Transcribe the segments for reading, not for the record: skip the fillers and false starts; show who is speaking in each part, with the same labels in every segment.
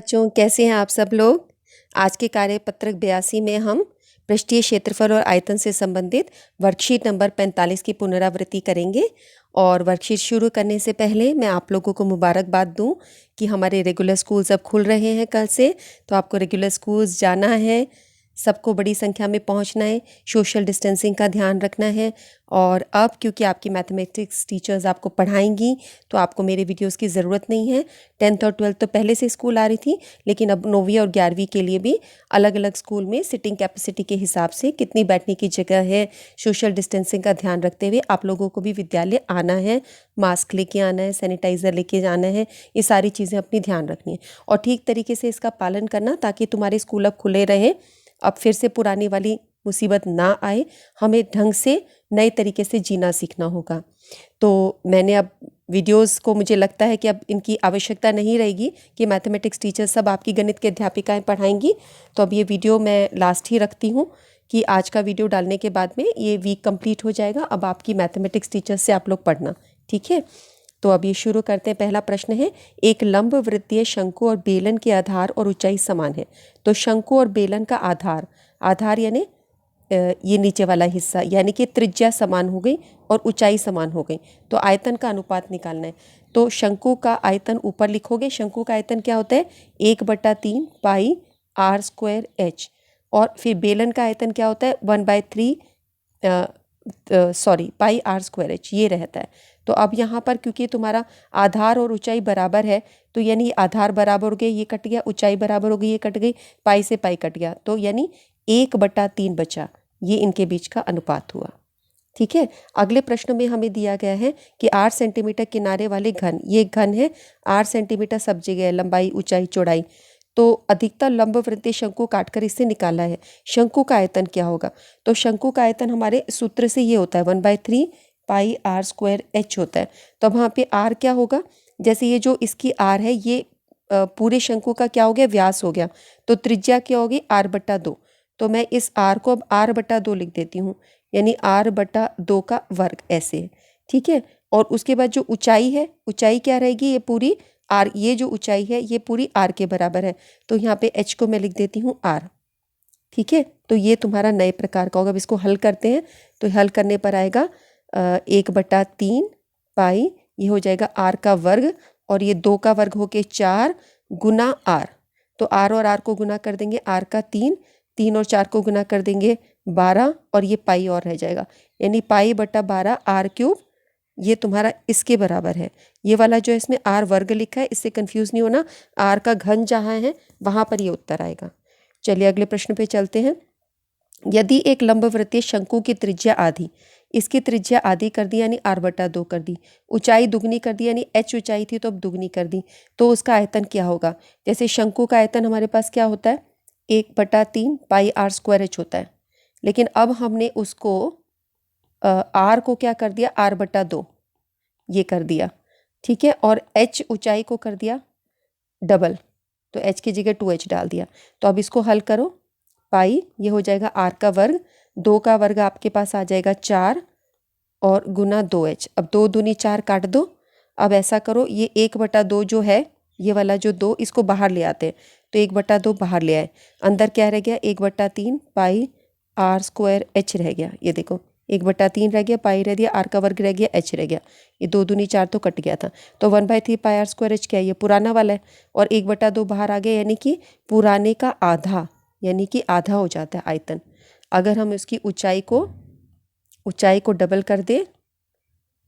Speaker 1: बच्चों, कैसे हैं आप सब लोग। आज के कार्यपत्रक 82 में हम पृष्ठीय क्षेत्रफल और आयतन से संबंधित वर्कशीट नंबर 45 की पुनरावृत्ति करेंगे। और वर्कशीट शुरू करने से पहले मैं आप लोगों को मुबारकबाद दूं कि हमारे रेगुलर स्कूल्स अब खुल रहे हैं कल से। तो आपको रेगुलर स्कूल्स जाना है, सबको बड़ी संख्या में पहुंचना है, सोशल डिस्टेंसिंग का ध्यान रखना है। और अब क्योंकि आपकी मैथमेटिक्स टीचर्स आपको पढ़ाएंगी तो आपको मेरे वीडियोस की ज़रूरत नहीं है। 10th और 12th तो पहले से स्कूल आ रही थी, लेकिन अब 9वीं और 11वीं के लिए भी अलग अलग स्कूल में सिटिंग कैपेसिटी के हिसाब से कितनी बैठने की जगह है, सोशल डिस्टेंसिंग का ध्यान रखते हुए आप लोगों को भी विद्यालय आना है, मास्क लेके आना है, सैनिटाइज़र लेके जाना है। ये सारी चीज़ें अपनी ध्यान रखनी है और ठीक तरीके से इसका पालन करना, ताकि तुम्हारे स्कूल अब खुले रहें, अब फिर से पुरानी वाली मुसीबत ना आए। हमें ढंग से नए तरीके से जीना सीखना होगा। तो मैंने अब वीडियोस को, मुझे लगता है कि अब इनकी आवश्यकता नहीं रहेगी कि मैथमेटिक्स टीचर सब आपकी गणित के अध्यापिकाएं पढ़ाएंगी। तो अब ये वीडियो मैं लास्ट ही रखती हूँ कि आज का वीडियो डालने के बाद में ये वीक कंप्लीट हो जाएगा। अब आपकी मैथमेटिक्स टीचर से आप लोग पढ़ना, ठीक है। तो अब ये शुरू करते हैं। पहला प्रश्न है, एक लंब वृत्तीय शंकु और बेलन के आधार और ऊंचाई समान है। तो शंकु और बेलन का आधार यानी ये नीचे वाला हिस्सा, यानी कि त्रिज्या समान हो गई और ऊंचाई समान हो गई। तो आयतन का अनुपात निकालना है। तो शंकु का आयतन ऊपर लिखोगे। शंकु का आयतन क्या होता है? 1/3 पाई आर स्क्वायर एच। और फिर बेलन का आयतन क्या होता है? 1/3 पाई आर स्क्वायर एच, ये रहता है। तो अब यहाँ पर क्योंकि तुम्हारा आधार और ऊंचाई बराबर है, तो यानी आधार बराबर हो गए, ये कट गया, ऊंचाई बराबर हो गई, ये कट गई, पाई से पाई कट गया, तो यानी 1/3 बचा। ये इनके बीच का अनुपात हुआ, ठीक है। अगले प्रश्न में हमें दिया गया है कि 8 सेंटीमीटर किनारे वाले घन, ये घन है, 8 सेंटीमीटर सब जगह है, लंबाई ऊंचाई चौड़ाई। तो अधिकतर लंब वृत्तीय शंकु काटकर इससे निकाला है। शंकु का आयतन क्या होगा? तो शंकु का आयतन हमारे सूत्र से ये होता है 1/3 पाई आर स्क्वायर एच होता है। तो अब वहाँ पे आर क्या होगा? जैसे ये जो इसकी आर है, ये पूरे शंकु का क्या हो गया? व्यास हो गया। तो त्रिज्या क्या होगी? r/2। तो मैं इस r को अब r/2 लिख देती हूँ, यानी r/2 का वर्ग, ऐसे, ठीक है। और उसके बाद जो ऊंचाई है, ऊंचाई क्या रहेगी? ये पूरी r, ये जो ऊंचाई है ये पूरी r के बराबर है। तो यहाँ पे h को मैं लिख देती हूँ r, ठीक है। तो ये तुम्हारा नए प्रकार का होगा। अब इसको हल करते हैं। तो हल करने पर आएगा 1/3 पाई, ये हो जाएगा r का वर्ग, और ये 2 का वर्ग होके 4 गुना r। तो r और r को गुना कर देंगे, r का 3 और 4 को गुना कर देंगे 12, और ये पाई और रह जाएगा, यानी पाई/12 r³। ये तुम्हारा इसके बराबर है। ये वाला जो है इसमें r वर्ग लिखा है, इससे कंफ्यूज नहीं होना, r का घन जहाँ है वहाँ पर ये उत्तर आएगा। चलिए अगले प्रश्न पे चलते हैं। यदि एक लंबवृत्तीय शंकु की त्रिज्या आधी, इसकी त्रिज्या आधी कर दी यानी r/2 कर दी, ऊंचाई दुगनी कर दी यानी h ऊंचाई थी तो अब दुगनी कर दी, तो उसका आयतन क्या होगा? जैसे शंकु का आयतन हमारे पास क्या होता है? 1/3 पाई आर स्क्वायर एच होता है। लेकिन अब हमने उसको r को क्या कर दिया? r/2 ये कर दिया, ठीक है। और h ऊंचाई को कर दिया डबल, तो h की जगह 2h डाल दिया। तो अब इसको हल करो। पाई, ये हो जाएगा r का वर्ग, 2 का वर्ग आपके पास आ जाएगा 4, और गुना 2h। अब 2 दूनी 4 काट दो। अब ऐसा करो, ये 1/2 जो है, ये वाला जो 2, इसको बाहर ले आते हैं। तो 1/2 बाहर ले आए, अंदर क्या रह गया? 1/3 पाई आर स्क्वायर एच रह गया। ये देखो, 1/3 रह गया, पाई रह गया, आर का वर्ग रह गया, एच रह गया। ये 2 दूनी 4 तो कट गया था। तो 1/3 पाई आर स्क्वायर एच क्या है? ये पुराना वाला है, और 1/2 बाहर आ गया, यानी कि पुराने का आधा, यानी कि आधा हो जाता है आयतन। अगर हम इसकी ऊंचाई को डबल कर दे,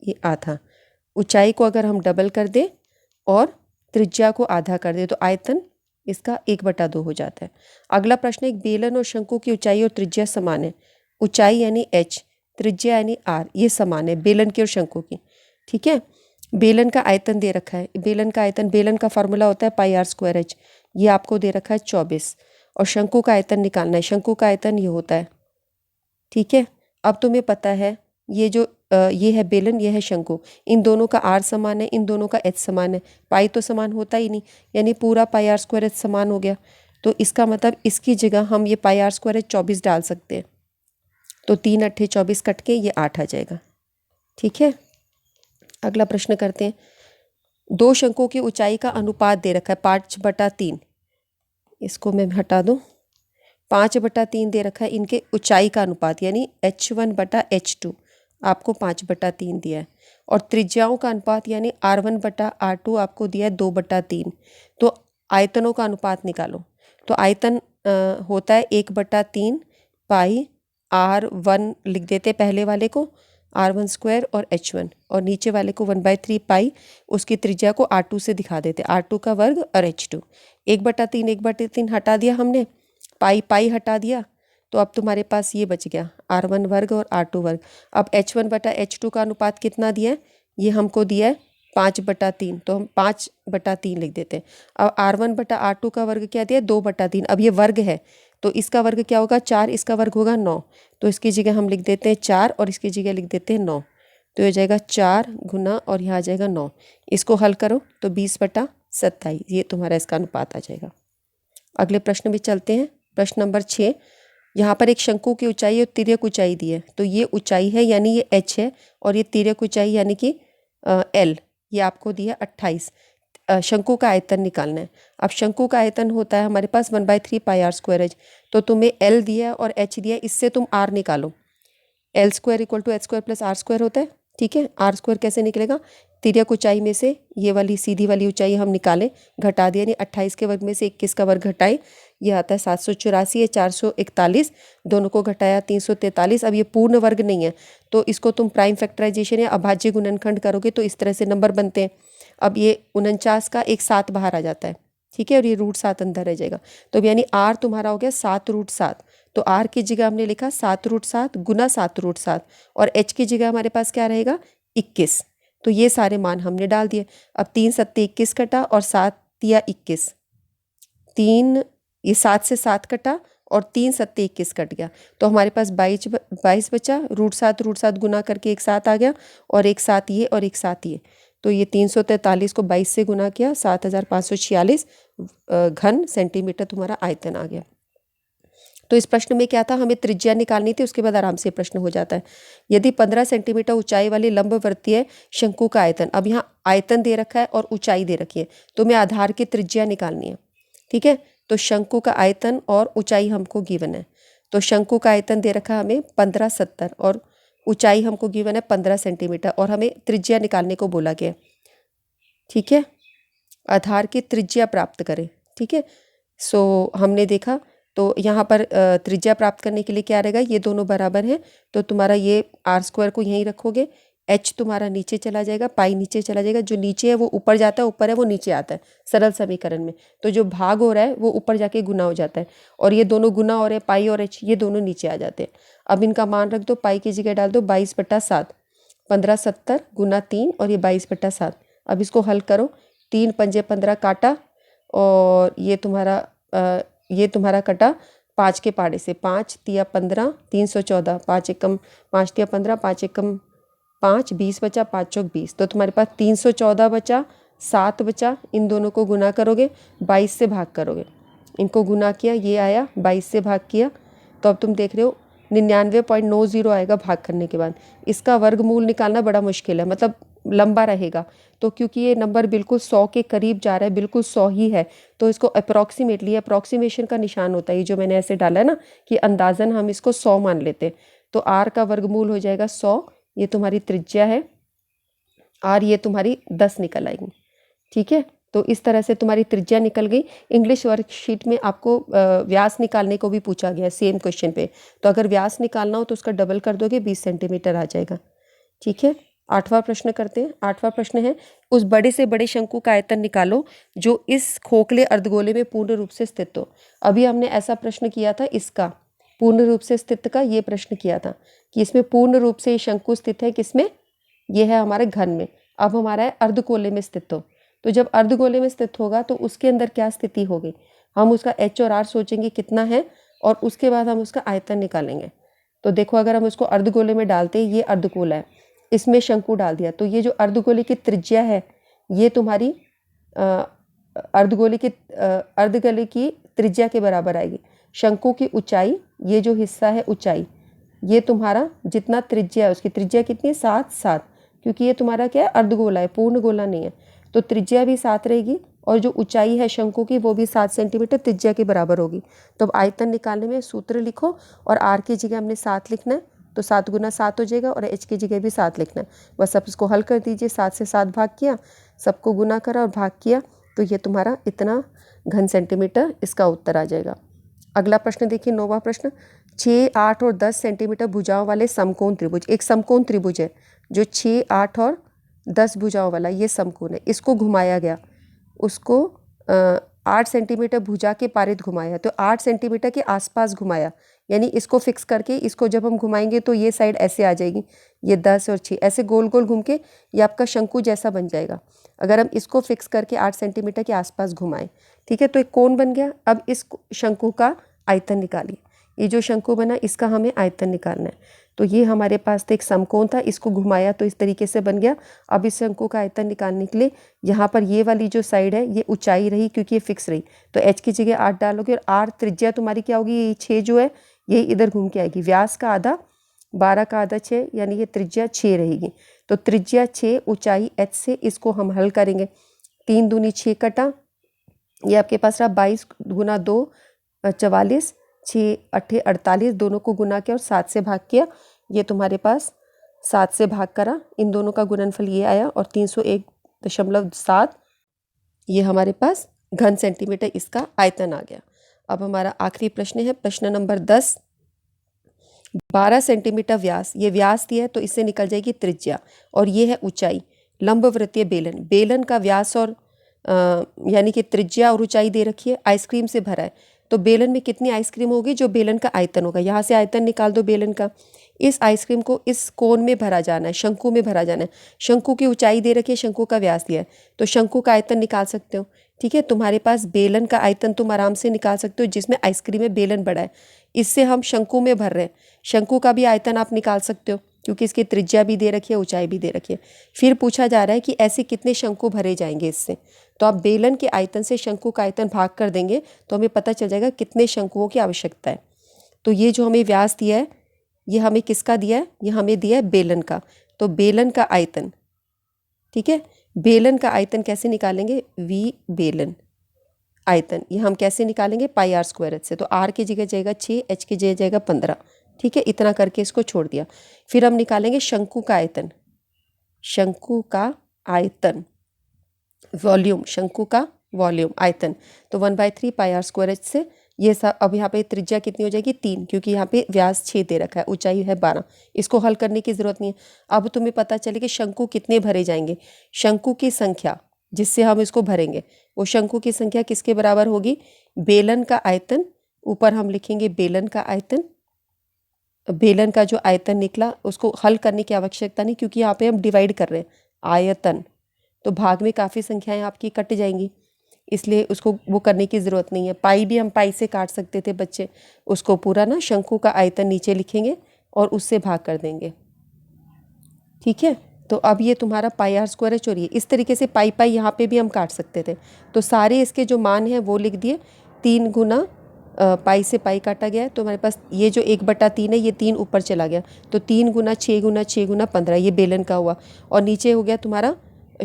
Speaker 1: ये आधा, ऊंचाई को अगर हम डबल कर दे और त्रिज्या को आधा कर दे, तो आयतन इसका 1/2 हो जाता है। अगला प्रश्न, एक बेलन और शंकु की ऊंचाई और त्रिज्या समान है। ऊंचाई यानी h, त्रिज्या यानी r, ये समान है बेलन की और शंकु की, ठीक है। बेलन का आयतन दे रखा है। बेलन का फॉर्मूला होता है पाई आर स्क्वायर एच, ये आपको दे रखा है 24। और शंकु का आयतन निकालना है। शंकु का आयतन ये होता है, ठीक है। अब तुम्हें पता है ये जो ये है बेलन, ये है शंकु, इन दोनों का r समान है, इन दोनों का h समान है। पाई तो समान होता ही नहीं, यानी पूरा पाई आर स्क्वायर एच समान हो गया। तो इसका मतलब इसकी जगह हम ये पाई आर स्क्वायर एच 24 डाल सकते हैं। तो 3 अट्ठे 24 कट के ये 8 आ जाएगा, ठीक है। अगला प्रश्न करते हैं। 2 शंकुओं की ऊंचाई का अनुपात दे रखा है 5/3। इसको मैं हटा दूँ, 5/3 दे रखा है इनके ऊंचाई का अनुपात, यानी h1/h2 आपको 5/3 दिया है, और त्रिज्याओं का अनुपात यानी r1/r2 आपको दिया है 2/3। तो आयतनों का अनुपात निकालो। तो आयतन होता है 1/3 पाई r1 लिख देते पहले वाले को, r1² और h1, और नीचे वाले को 1/3 पाई उसकी त्रिज्या को r2 से दिखा देते, r2 का वर्ग और h2। 1/3 1/3 हटा दिया हमने, पाई पाई हटा दिया, तो अब तुम्हारे पास ये बच गया r1 वर्ग और r2 वर्ग। अब h1/h2 का अनुपात कितना दिया है, ये हमको दिया है 5/3, तो हम 5/3 लिख देते हैं। अब r1/r2 का वर्ग क्या दिया है, 2/3। अब ये वर्ग है तो इसका वर्ग क्या होगा, 4, इसका वर्ग होगा 9, तो इसकी जगह हम लिख देते हैं 4 और इसकी जगह लिख देते हैं 9। तो ये जाएगा 4 गुना और यहाँ आ जाएगा 9। इसको हल करो तो 20/27, ये तुम्हारा इसका अनुपात आ जाएगा। अगले प्रश्न में चलते हैं। प्रश्न नंबर 6, यहाँ पर एक शंकु की ऊंचाई और तिर्यक ऊंचाई दी है। तो ये ऊंचाई है यानी ये h है, और ये तिर्यक ऊंचाई यानी कि l, ये आपको दिया 28। शंकु का आयतन निकालना है। अब शंकु का आयतन होता है हमारे पास 1/3 पाई r² h। तो तुम्हें l दिया और h दिया, इससे तुम r निकालो। l² = h² + r² होता है, ठीक है। r² कैसे निकलेगा, तिर्यक ऊंचाई में से ये वाली सीधी वाली ऊंचाई हम निकालें, घटा दिया, यानी 28 के वर्ग में से 21 का वर्ग घटाएं, ये आता है 784 है, 441, दोनों को घटाया 343। अब ये पूर्ण वर्ग नहीं है तो इसको तुम प्राइम फैक्टराइजेशन या अभाज्य गुणनखंड करोगे तो इस तरह से नंबर बनते हैं। अब ये 49 का एक 7 बाहर आ जाता है, ठीक है, और ये √7 अंदर रह जाएगा। तो यानी r तुम्हारा हो गया 7√7। तो r की जगह हमने लिखा 7√7 गुना 7√7, और h की जगह हमारे पास क्या रहेगा 21। तो ये सारे मान हमने डाल दिए। अब 3 7 21 कटा और 7 या 21, 3 ये 7 से 7 कटा और 3 7 21 कट गया, तो हमारे पास 22 बचा। √7 गुना करके एक 7 आ गया, और एक 7 ये और एक 7 ये, तो ये 343 को 22 से गुना किया, 7546 घन सेंटीमीटर तुम्हारा आयतन आ गया। तो इस प्रश्न में क्या था, हमें त्रिज्या निकालनी थी, उसके बाद आराम से प्रश्न हो जाता है। यदि 15 सेंटीमीटर ऊंचाई वाली लंबवर्तीय शंकु का आयतन, अब यहाँ आयतन दे रखा है और ऊंचाई दे रखी है, तो हमें आधार की त्रिज्या निकालनी है, ठीक है। तो शंकु का आयतन और ऊंचाई हमको गिवन है। तो शंकु का आयतन दे रखा है हमें 1570 और ऊंचाई हमको गिवन है 15 सेंटीमीटर, और हमें त्रिज्या निकालने को बोला गया, ठीक है। आधार की त्रिज्या प्राप्त करें, ठीक है। सो हमने देखा, तो यहाँ पर त्रिज्या प्राप्त करने के लिए क्या रहेगा, ये दोनों बराबर हैं, तो तुम्हारा ये r² को यहीं रखोगे, h तुम्हारा नीचे चला जाएगा, पाई नीचे चला जाएगा, जो नीचे है वो ऊपर जाता है, ऊपर है वो नीचे आता है सरल समीकरण में। तो जो भाग हो रहा है वो ऊपर जाके गुना हो जाता है, और ये दोनों गुना हो रहे हैं, पाई और h ये दोनों नीचे आ जाते हैं। अब इनका मान रख दो, पाई की जगह डाल दो 22/7, 1570 गुना 3 और ये 22/7। अब इसको हल करो, 3 पंजे 15 काटा, और ये तुम्हारा कटा 5 के पाड़े से, 5 तिया 15, 314, 5 एकम 5 तिया 15, 5 एकम 5, 20 बचा, 5 चौक 20, तो तुम्हारे पास 314 बचा, 7 बचा। इन दोनों को गुना करोगे, 22 से भाग करोगे, इनको गुना किया, ये आया 22 से भाग किया, तो अब तुम देख रहे हो 99.90 आएगा भाग करने के बाद। इसका वर्गमूल निकालना बड़ा मुश्किल है, मतलब लंबा रहेगा, तो क्योंकि ये नंबर बिल्कुल 100 के करीब जा रहा है, बिल्कुल 100 ही है, तो इसको अप्रॉक्सीमेटली, अप्रॉक्सीमेशन का निशान होता है ये जो मैंने ऐसे डाला है ना, कि अंदाजन हम इसको 100 मान लेते हैं। तो r का वर्गमूल हो जाएगा 100, ये तुम्हारी त्रिज्या है, r ये तुम्हारी 10 निकल आएगी, ठीक है। तो इस तरह से तुम्हारी त्रिज्या निकल गई। इंग्लिश वर्कशीट में आपको व्यास निकालने को भी पूछा गया सेम क्वेश्चन पे, तो अगर व्यास निकालना हो तो उसका डबल कर दोगे, 20 सेंटीमीटर आ जाएगा, ठीक है। 8वां प्रश्न करते हैं। 8वां प्रश्न है, उस बड़े से बड़े शंकु का आयतन निकालो जो इस खोखले अर्धगोले में पूर्ण रूप से स्थित हो। अभी हमने ऐसा प्रश्न किया था, इसका पूर्ण रूप से स्थित का ये प्रश्न किया था कि इसमें पूर्ण रूप से शंकु स्थित है, किसमें, ये है हमारे घन में। अब हमारा है अर्धगोले में स्थित हो, तो जब अर्धगोले में स्थित होगा तो उसके अंदर क्या स्थिति होगी, हम उसका h और r सोचेंगे कितना है, और उसके बाद हम उसका आयतन निकालेंगे। तो देखो, अगर हम उसको अर्धगोले में डालते हैं, ये अर्धगोला है, इसमें शंकु डाल दिया, तो ये जो अर्धगोले की त्रिज्या है ये तुम्हारी अर्धगोले की त्रिज्या के बराबर आएगी। शंकु की ऊंचाई, ये जो हिस्सा है ऊंचाई, ये तुम्हारा जितना त्रिज्या है, उसकी त्रिज्या कितनी है 7 7, क्योंकि ये तुम्हारा क्या है अर्धगोला है, पूर्ण गोला नहीं है, तो त्रिज्या भी 7 रहेगी और जो ऊंचाई है शंकु की वो भी 7 सेंटीमीटर त्रिज्या के बराबर होगी। तो अब आयतन निकालने में सूत्र लिखो और आर की जगह हमने 7 लिखना है, तो 7 गुना 7 हो जाएगा और एच की जगह भी 7 लिखना है। बस अब इसको हल कर दीजिए, 7 से 7 भाग किया, सबको गुना करा और भाग किया, तो ये तुम्हारा इतना घन सेंटीमीटर इसका उत्तर आ जाएगा। अगला प्रश्न देखिए, 9वां प्रश्न। 6, 8 और 10 सेंटीमीटर भुजाओं वाले समकोण त्रिभुज, एक समकोण त्रिभुज है जो 6, 8 और 10 भुजाओं वाला ये समकोण है, इसको घुमाया गया, उसको 8 सेंटीमीटर भुजा के पारित घुमाया, तो 8 सेंटीमीटर के आसपास घुमाया, यानी इसको फिक्स करके इसको जब हम घुमाएंगे तो ये साइड ऐसे आ जाएगी, ये 10 और 6 ऐसे गोल गोल घूम के ये आपका शंकु जैसा बन जाएगा अगर हम इसको फिक्स करके 8 सेंटीमीटर के आसपास घुमाएं। ठीक है, तो एक कोण बन गया। अब इस शंकु का आयतन निकालिए, ये जो शंकु बना इसका हमें आयतन निकालना है। तो ये हमारे पास तो एक समकोण था, इसको घुमाया तो इस तरीके से बन गया। अब इस शंकु का आयतन निकालने के लिए यहाँ पर ये वाली जो साइड है ये ऊंचाई रही क्योंकि ये फिक्स रही, तो एच की जगह 8 डालोगे और आर त्रिज्या तुम्हारी क्या होगी, ये 6 जो है ये इधर घूम के आएगी, व्यास का आधा 12 का आधा 6, यानी ये त्रिज्या 6 रहेगी। तो त्रिज्या 6, ऊंचाई एच से, इसको हम हल करेंगे। 3 दूनी 6 कटा, ये आपके पास रहा 22 गुना 2 44, 6 8 48, दोनों को गुना किया और 7 से भाग किया, ये तुम्हारे पास 7 से भाग करा, इन दोनों का गुणनफल ये आया और 301.7 ये हमारे पास घन सेंटीमीटर इसका आयतन आ गया। अब हमारा आखिरी प्रश्न है, प्रश्न नंबर 10। 12 सेंटीमीटर व्यास, ये व्यास दिया है तो इससे निकल जाएगी त्रिज्या, और ये है ऊंचाई। लंबवृत्तीय बेलन, बेलन का व्यास और यानी कि त्रिज्या और ऊंचाई दे रखी है, आइसक्रीम से भरा है, तो बेलन में कितनी आइसक्रीम होगी, जो बेलन का आयतन होगा। यहाँ से आयतन निकाल दो बेलन का, इस आइसक्रीम को इस कोन में भरा जाना है, शंकु में भरा जाना है। शंकु की ऊंचाई दे रखी है, शंकु का व्यास दिया है, तो शंकु का आयतन निकाल सकते हो। ठीक है, तुम्हारे पास बेलन का आयतन तुम आराम से निकाल सकते हो, जिसमें आइसक्रीम में बेलन बड़ा है, इससे हम शंकु में भर रहे हैं, शंकु का भी आयतन आप निकाल सकते हो क्योंकि इसकी त्रिज्या भी दे रखी है, ऊंचाई भी दे रखी है। फिर पूछा जा रहा है कि ऐसे कितने शंकु भरे जाएंगे इससे, तो आप बेलन के आयतन से शंकु का आयतन भाग कर देंगे तो हमें पता चल जाएगा कितने शंकुओं की आवश्यकता है। तो ये जो हमें व्यास दिया है ये हमें किसका दिया है, ये हमें दिया है बेलन का, तो बेलन का आयतन। ठीक है, बेलन का आयतन कैसे निकालेंगे, v बेलन आयतन, ये हम कैसे निकालेंगे, पाई आर स्क्वायर एच से, तो r की जगह जाएगा 6, h की जगह जाएगा 15। ठीक है, इतना करके इसको छोड़ दिया। फिर हम निकालेंगे शंकु का आयतन, शंकु का आयतन वॉल्यूम, शंकु का वॉल्यूम आयतन, तो 1/3 पाई आर स्क्वायर एच से ये सब। अब यहाँ पे त्रिज्या कितनी हो जाएगी, 3, क्योंकि यहाँ पे व्यास 6 दे रखा है, ऊंचाई है 12, इसको हल करने की जरूरत नहीं है। अब तुम्हें पता चले कि शंकु कितने भरे जाएंगे, शंकु की संख्या जिससे हम इसको भरेंगे वो शंकु की संख्या किसके बराबर होगी, बेलन का आयतन, ऊपर हम लिखेंगे बेलन का आयतन, बेलन का जो आयतन निकला उसको हल करने की आवश्यकता नहीं क्योंकि यहाँ पे हम डिवाइड कर रहे हैं आयतन, तो भाग में काफ़ी संख्याएं आपकी कट जाएंगी, इसलिए उसको वो करने की ज़रूरत नहीं है। पाई भी हम पाई से काट सकते थे बच्चे, उसको पूरा ना शंकु का आयतन नीचे लिखेंगे और उससे भाग कर देंगे। ठीक है, तो अब ये तुम्हारा पाई आर स्क्वायर एच, और ये इस तरीके से पाई पाई यहाँ पे भी हम काट सकते थे, तो सारे इसके जो मान हैं वो लिख दिए। 3 गुना पाई से पाई काटा गया है, तो हमारे पास ये जो 1/3 है ये 3 ऊपर चला गया, तो 3 गुना 6 गुना 6 गुना 15 ये बेलन का हुआ, और नीचे हो गया तुम्हारा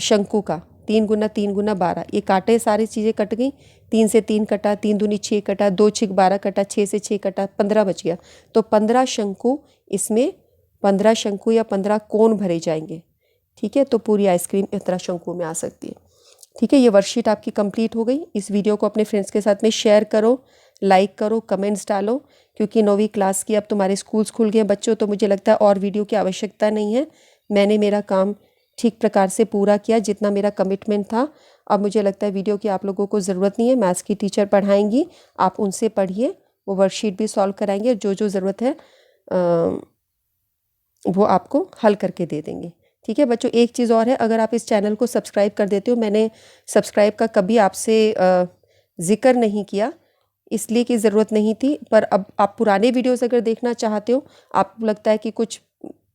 Speaker 1: शंकु का 3 गुना 3 गुना 12, ये काटे सारी चीज़ें कट गई, 3 से 3 कटा, 3 दूनी 6 कटा, 2 6 12 कटा, 6 से 6 कटा, 15 बच गया, तो 15 शंकु इसमें 15 शंकु या 15 कोण भरे जाएंगे। ठीक है, तो पूरी आइसक्रीम 15 शंकु में आ सकती है। ठीक है, ये वर्कशीट आपकी कंप्लीट हो गई। इस वीडियो को अपने फ्रेंड्स के साथ में शेयर करो, लाइक करो, कमेंट्स डालो, क्योंकि 9वीं क्लास की अब तुम्हारे स्कूल्स खुल गए बच्चों, तो मुझे लगता है और वीडियो की आवश्यकता नहीं है। मैंने मेरा काम ठीक प्रकार से पूरा किया, जितना मेरा कमिटमेंट था। अब मुझे लगता है वीडियो की आप लोगों को ज़रूरत नहीं है, मैथ्स की टीचर पढ़ाएंगी, आप उनसे पढ़िए, वो वर्कशीट भी सॉल्व कराएंगे, जो ज़रूरत है वो आपको हल करके दे देंगे। ठीक है बच्चों, एक चीज़ और है, अगर आप इस चैनल को सब्सक्राइब कर देते हो, मैंने सब्सक्राइब का कभी आपसे ज़िक्र नहीं किया, इसलिए कि ज़रूरत नहीं थी, पर अब आप पुराने वीडियोस अगर देखना चाहते हो, आपको लगता है कि कुछ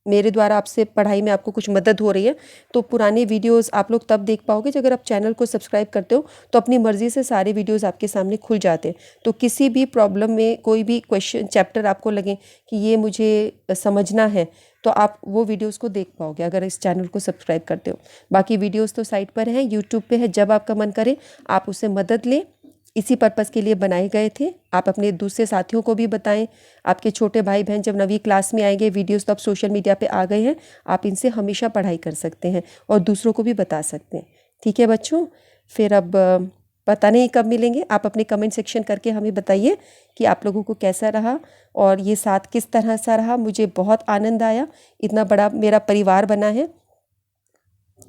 Speaker 1: मेरे द्वारा आपसे पढ़ाई में आपको कुछ मदद हो रही है तो पुराने वीडियोस आप लोग तब देख पाओगे जब अगर आप चैनल को सब्सक्राइब करते हो तो अपनी मर्ज़ी से सारे वीडियोस आपके सामने खुल जाते हैं। तो किसी भी प्रॉब्लम में कोई भी क्वेश्चन चैप्टर आपको लगे कि ये मुझे समझना है तो आप वो वीडियोस को देख पाओगे अगर इस चैनल को सब्सक्राइब करते हो। बाकी वीडियोस तो साइट पर हैं, यूट्यूब पे है, जब आपका मन करे आप उससे मदद लें। इसी पर्पज़ के लिए बनाए गए थे। आप अपने दूसरे साथियों को भी बताएं। आपके छोटे भाई बहन जब 9वीं क्लास में आएंगे, वीडियोस तो अब सोशल मीडिया पे आ गए हैं, आप इनसे हमेशा पढ़ाई कर सकते हैं और दूसरों को भी बता सकते हैं। ठीक है बच्चों, फिर अब पता नहीं कब मिलेंगे। आप अपने कमेंट सेक्शन करके हमें बताइए कि आप लोगों को कैसा रहा और ये साथ किस तरह सा रहा। मुझे बहुत आनंद आया, इतना बड़ा मेरा परिवार बना है।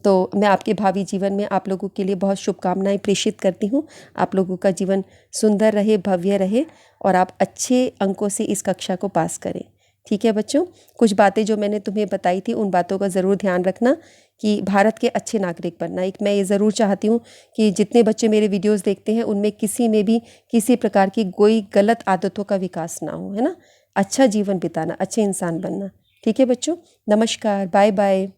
Speaker 1: तो मैं आपके भावी जीवन में आप लोगों के लिए बहुत शुभकामनाएं प्रेषित करती हूँ। आप लोगों का जीवन सुंदर रहे, भव्य रहे और आप अच्छे अंकों से इस कक्षा को पास करें। ठीक है बच्चों, कुछ बातें जो मैंने तुम्हें बताई थी उन बातों का ज़रूर ध्यान रखना कि भारत के अच्छे नागरिक बनना। एक मैं ये ज़रूर चाहती हूँ कि जितने बच्चे मेरे वीडियोज़ देखते हैं उनमें किसी में भी किसी प्रकार की कोई गलत आदतों का विकास ना हो, है ना। अच्छा जीवन बिताना, अच्छे इंसान बनना। ठीक है बच्चों, नमस्कार, बाय बाय।